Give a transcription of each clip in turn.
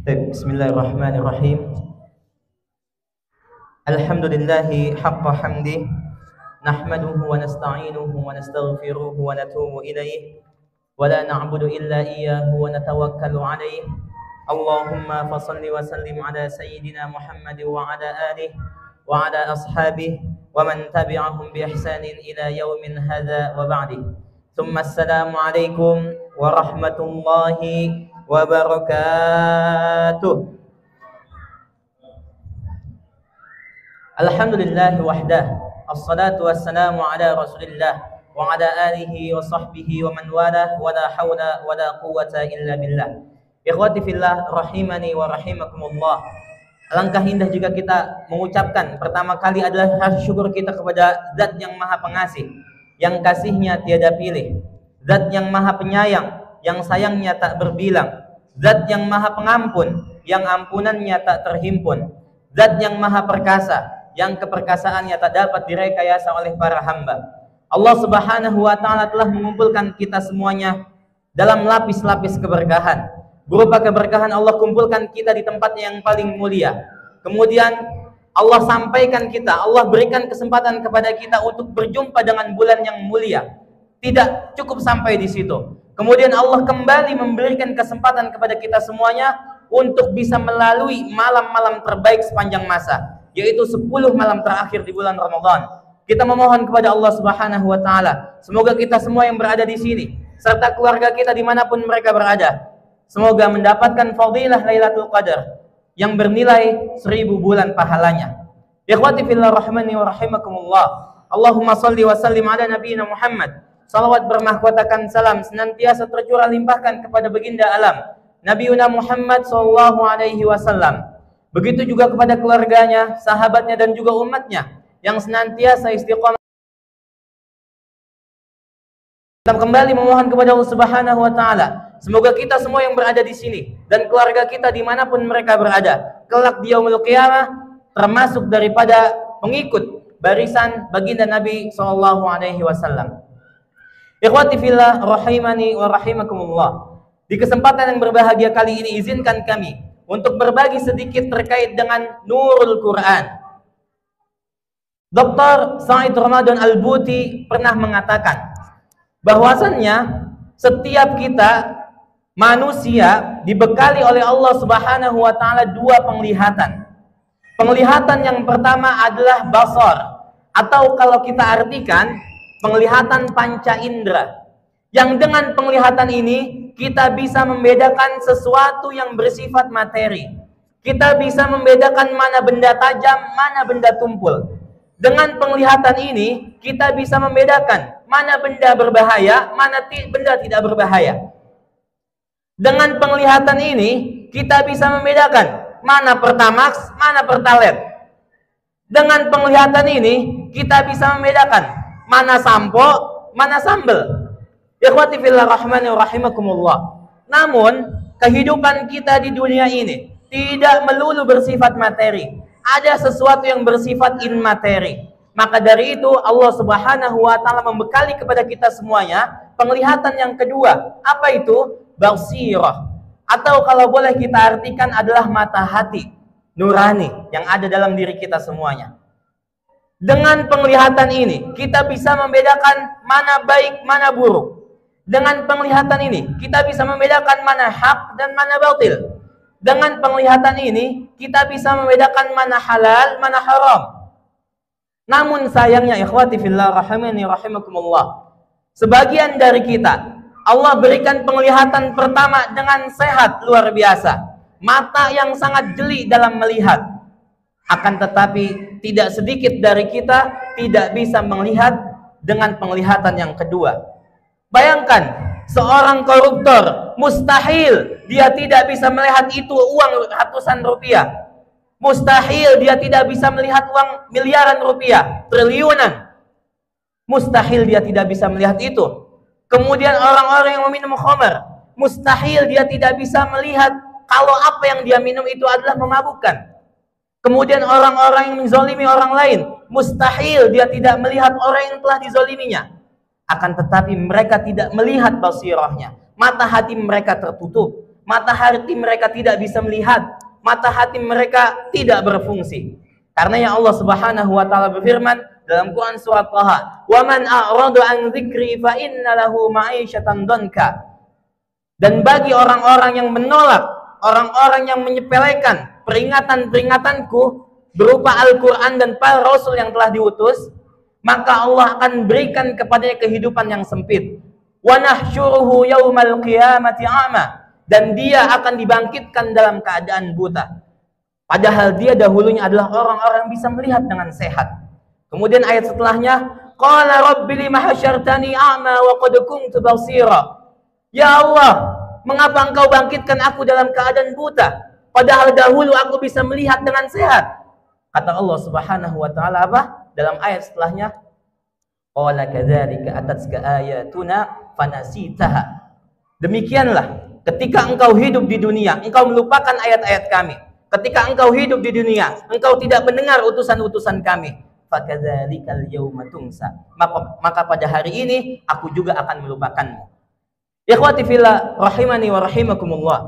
Bismillahirrahmanirrahim. Alhamdulillahi haqqa hamdih, nahmaduhu wa nasta'inuhu wa nastaghfiruhu wa natubu ilaih, wa la na'budu illa iyyahu wa natawakkalu alaih. Allahumma fasalli wa sallim ala sayyidina Muhammad wa ala alihi wa ala ashabihi wa man tabi'ahum bi ihsanin ila yaumin hadza wa ba'di. Tsumma assalamu alaikum warahmatullahi wabarakatuh. Alhamdulillah wahdah, assalatu wassalamu ala rasulillah wa ala alihi wa sahbihi wa man walah, wa la hawla wa la quwwata illa billah. Ikhwati fillah rahimani wa rahimakumullah. Alangkah indah jika kita mengucapkan pertama kali adalah rasa syukur kita kepada Zat yang Maha Pengasih, yang kasihnya tiada pilih, Zat yang Maha Penyayang, yang sayangnya tak berbilang, Zat yang Maha Pengampun, yang ampunannya tak terhimpun, Zat yang Maha Perkasa, yang keperkasaannya tak dapat direkayasa oleh para hamba. Allah Subhanahu wa ta'ala telah mengumpulkan kita semuanya dalam lapis-lapis keberkahan. Berupa keberkahan Allah kumpulkan kita di tempat yang paling mulia. Kemudian Allah sampaikan kita, Allah berikan kesempatan kepada kita untuk berjumpa dengan bulan yang mulia. Tidak cukup sampai di situ. Kemudian Allah kembali memberikan kesempatan kepada kita semuanya untuk bisa melalui malam-malam terbaik sepanjang masa, yaitu 10 malam terakhir di bulan Ramadan. Kita memohon kepada Allah Subhanahu wa ta'ala, semoga kita semua yang berada di sini serta keluarga kita dimanapun mereka berada, semoga mendapatkan fadilah Lailatul Qadar yang bernilai 1000 bulan pahalanya. Ikhwati fillah rahmani wa rahimakumullah. Allahumma salli wa sallim ala nabiyina Muhammad. Salawat bermahkotakan salam senantiasa tercurah limpahkan kepada baginda alam Nabiuna Muhammad sallallahu alaihi wasallam. Begitu juga kepada keluarganya, sahabatnya dan juga umatnya yang senantiasa istiqomah. Kita kembali memohon kepada Allah Subhanahu wa ta'ala, semoga kita semua yang berada di sini dan keluarga kita dimanapun mereka berada, kelak di yaumul qiyamah termasuk daripada pengikut barisan baginda Nabi sallallahu alaihi wasallam. Ikhwati fillah rahimani wa rahimakumullah. Di kesempatan yang berbahagia kali ini izinkan kami untuk berbagi sedikit terkait dengan Nurul Quran. Dr. Said Ramadan Al-Buti pernah mengatakan bahwasannya setiap kita manusia dibekali oleh Allah Subhanahu wa ta'ala 2 penglihatan. Penglihatan yang pertama adalah basar, atau kalau kita artikan penglihatan panca indera, yang dengan penglihatan ini kita bisa membedakan sesuatu yang bersifat materi. Kita bisa membedakan mana benda tajam, mana benda tumpul. Dengan penglihatan ini kita bisa membedakan mana benda berbahaya, mana benda tidak berbahaya. Dengan penglihatan ini kita bisa membedakan mana Pertamax, mana Pertalite. Dengan penglihatan ini kita bisa membedakan mana sampo, mana sambel. Ikhwati fillah rahmani wa rahimakumullah. Namun kehidupan kita di dunia ini tidak melulu bersifat materi. Ada sesuatu yang bersifat immateri. Maka dari itu Allah Subhanahu wa ta'ala membekali kepada kita semuanya penglihatan yang kedua. Apa itu? Basirah. Atau kalau boleh kita artikan adalah mata hati nurani yang ada dalam diri kita semuanya. Dengan penglihatan ini kita bisa membedakan mana baik, mana buruk. Dengan penglihatan ini kita bisa membedakan mana hak dan mana batil. Dengan penglihatan ini kita bisa membedakan mana halal, mana haram. Namun sayangnya ikhwati fillah rahimani rahimakumullah, sebagian dari kita Allah berikan penglihatan pertama dengan sehat luar biasa, mata yang sangat jeli dalam melihat. Akan tetapi tidak sedikit dari kita tidak bisa melihat dengan penglihatan yang kedua. Bayangkan seorang koruptor, mustahil dia tidak bisa melihat itu uang ratusan rupiah. Mustahil dia tidak bisa melihat uang miliaran rupiah, triliunan. Mustahil dia tidak bisa melihat itu. Kemudian orang-orang yang meminum khamar, mustahil dia tidak bisa melihat kalau apa yang dia minum itu adalah memabukkan. Kemudian orang-orang yang menzolimi orang lain, mustahil dia tidak melihat orang yang telah dizoliminya. Akan tetapi mereka tidak melihat basirahnya, mata hati mereka tertutup, mata hati mereka tidak bisa melihat, mata hati mereka tidak berfungsi. Karena yang Allah Subhanahu wa taala berfirman dalam Quran surat Taha, "Wa man a'rada an dzikri fa inna lahu ma'isyatan danka." Dan bagi orang-orang yang menolak, orang-orang yang menyepelekan peringatan-peringatanku berupa Al-Quran dan para Rasul yang telah diutus, maka Allah akan berikan kepadanya kehidupan yang sempit. Wa nahsyuruhu yaumal qiyamati a'ma, dan dia akan dibangkitkan dalam keadaan buta. Padahal dia dahulunya adalah orang-orang yang bisa melihat dengan sehat. Kemudian ayat setelahnya, qala rabbi lima hasyartani a'ma wa qad kuntu basira. Ya Allah, mengapa engkau bangkitkan aku dalam keadaan buta, padahal dahulu aku bisa melihat dengan sehat? Kata Allah Subhanahu wa taala apa? Dalam ayat setelahnya, qala kadzalika atatka ayatuna fanasitaha. Demikianlah ketika engkau hidup di dunia, engkau melupakan ayat-ayat kami. Ketika engkau hidup di dunia, engkau tidak mendengar utusan-utusan kami. Fakadzalikal yauma tunsa. Maka pada hari ini aku juga akan melupakanmu. Ikhwati fillah rahimani wa rahimakumullah.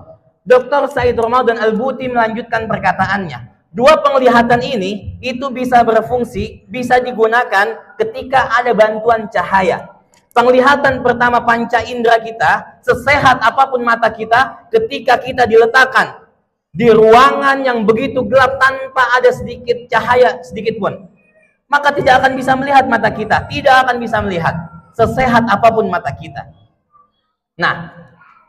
Dr. Said Ramadan Al-Buti melanjutkan perkataannya. Dua penglihatan ini itu bisa berfungsi, bisa digunakan ketika ada bantuan cahaya. Penglihatan pertama panca indera kita, sesehat apapun mata kita, ketika kita diletakkan di ruangan yang begitu gelap tanpa ada sedikit cahaya sedikit pun, maka tidak akan bisa melihat mata kita, tidak akan bisa melihat sesehat apapun mata kita. Nah,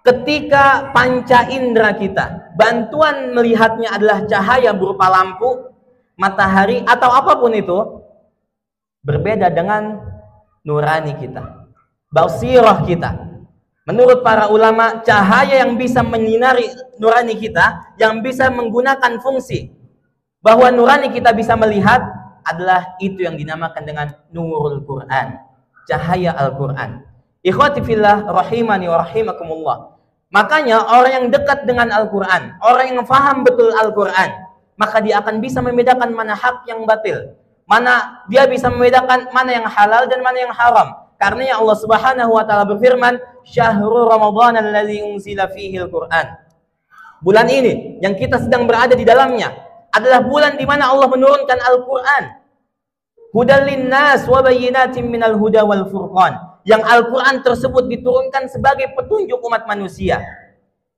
ketika panca indera kita, bantuan melihatnya adalah cahaya berupa lampu, matahari, atau apapun itu, berbeda dengan nurani kita, basirah kita. Menurut para ulama, cahaya yang bisa menyinari nurani kita, yang bisa menggunakan fungsi bahwa nurani kita bisa melihat, adalah itu yang dinamakan dengan nurul Quran, cahaya Al-Quran. Ikhwati fillah rahimani wa rahimakumullah. Makanya orang yang dekat dengan Al-Quran, orang yang faham betul Al-Quran, maka dia akan bisa membedakan mana hak yang batil, mana dia bisa membedakan mana yang halal dan mana yang haram. Karena Allah Subhanahu wa taala berfirman, "Syahrul Ramadan allazi unzila fihi al-Qur'an." Bulan ini yang kita sedang berada di dalamnya adalah bulan di mana Allah menurunkan Al-Quran. Hudal linnas wa bayyinatin minal huda wal furqan. Yang Al-Quran tersebut diturunkan sebagai petunjuk umat manusia.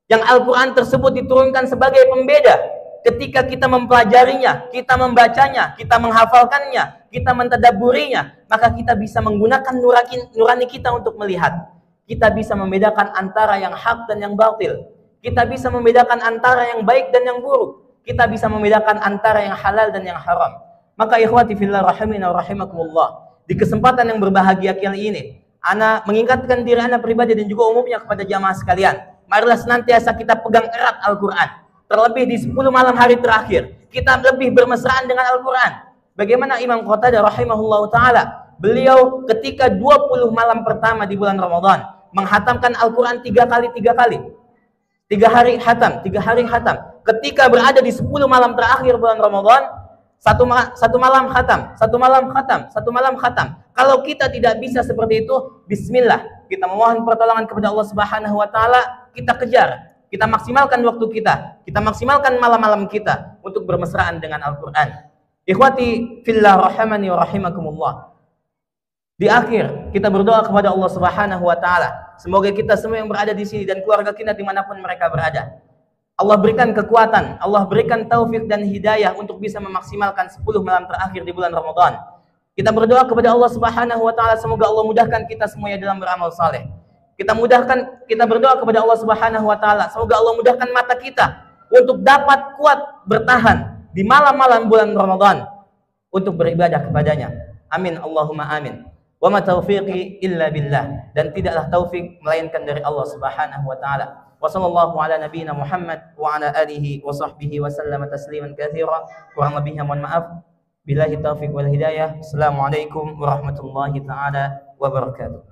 Yang Al-Quran tersebut diturunkan sebagai pembeda. Ketika kita mempelajarinya, kita membacanya, kita menghafalkannya, kita mentadabburinya, maka kita bisa menggunakan nurani kita untuk melihat. Kita bisa membedakan antara yang hak dan yang batil. Kita bisa membedakan antara yang baik dan yang buruk. Kita bisa membedakan antara yang halal dan yang haram. Maka ikhwati fillah rahimina wa rahimakumullah, di kesempatan yang berbahagia kali ini, ana mengingatkan diri ana pribadi dan juga umumnya kepada jamaah sekalian, marilah senantiasa kita pegang erat Al-Quran. Terlebih di 10 malam hari terakhir, kita lebih bermesraan dengan Al-Quran. Bagaimana Imam Qatadah rahimahullah ta'ala, beliau ketika 20 malam pertama di bulan Ramadan menghatamkan Al-Quran 3 kali. 3 hari hatam, 3 hari hatam. Ketika berada di 10 malam terakhir bulan Ramadan, satu malam khatam, satu malam khatam. Kalau kita tidak bisa seperti itu, bismillah, kita memohon pertolongan kepada Allah Subhanahu wa taala, kita kejar, kita maksimalkan waktu kita maksimalkan malam-malam kita untuk bermesraan dengan Al-Qur'an. Ikhwati fillah rahimani wa rahimakumullah. Di akhir kita berdoa kepada Allah Subhanahu wa taala, semoga kita semua yang berada di sini dan keluarga kita dimanapun mereka berada, Allah berikan kekuatan, Allah berikan taufik dan hidayah untuk bisa memaksimalkan 10 malam terakhir di bulan Ramadan. Kita berdoa kepada Allah Subhanahu wa taala, semoga Allah mudahkan kita semuanya dalam beramal saleh. Kita berdoa kepada Allah Subhanahu wa taala, semoga Allah mudahkan mata kita untuk dapat kuat bertahan di malam-malam bulan Ramadan untuk beribadah kepadanya. Amin Allahumma amin. Wa ma taufiqi illa billah, dan tidaklah taufik melainkan dari Allah Subhanahu wa taala. Wa sallallahu ala nabiyyina Muhammad wa ala alihi wa sahbihi wa sallama tasliman katsira. Kurang lebihnya mohon maaf. Billahi taufiq wal hidayah. Assalamualaikum warahmatullahi taala wabarakatuh.